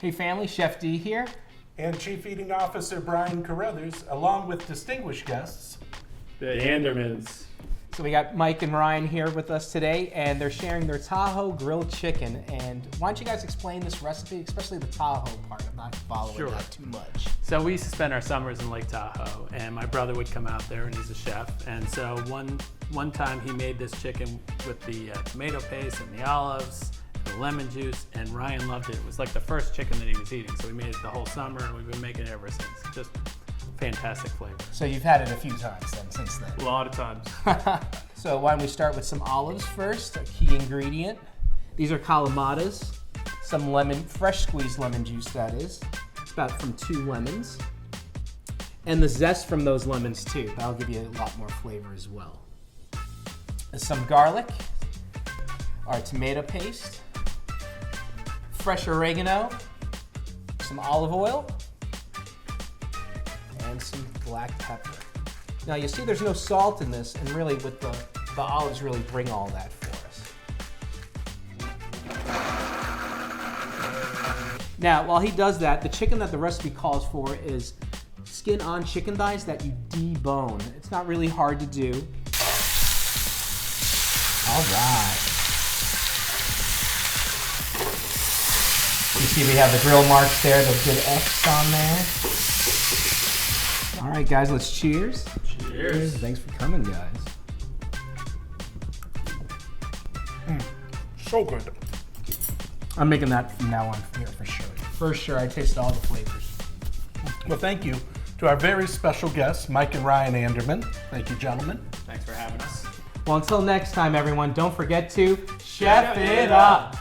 Hey family, Chef D here. And Chief Eating Officer Brian Carruthers, along with distinguished guests, the Andermans. So we got Mike and Ryan here with us today, and they're sharing their Tahoe grilled chicken. And why don't you guys explain this recipe, especially the Tahoe part? I'm not following that too much. So we used to spend our summers in Lake Tahoe, and my brother would come out there, and he's a chef. And so one time he made this chicken with the tomato paste and the olives, the lemon juice, and Ryan loved it. It was like the first chicken that he was eating, so we made it the whole summer, and we've been making it ever since. Just fantastic flavor. So you've had it a few times then, since then. A lot of times. So why don't we start with some olives first, a key ingredient. These are Kalamatas, some lemon, fresh squeezed lemon juice that is, about from 2 lemons. And the zest from those lemons too, that'll give you a lot more flavor as well. Some garlic, our tomato paste, fresh oregano, some olive oil, and some black pepper. Now you see there's no salt in this, and really with the olives really bring all that for us. Now while he does that, the chicken that the recipe calls for is skin on chicken thighs that you debone. It's not really hard to do. All right. You see we have the grill marks there, the good X on there. All right, guys, let's cheers. Cheers. Thanks for coming, guys. so good. I'm making that from now on here for sure. For sure, I tasted all the flavors. Well, thank you to our very special guests, Mike and Ryan Anderman. Thank you, gentlemen. Thanks for having us. Well, until next time, everyone, don't forget to chef it up.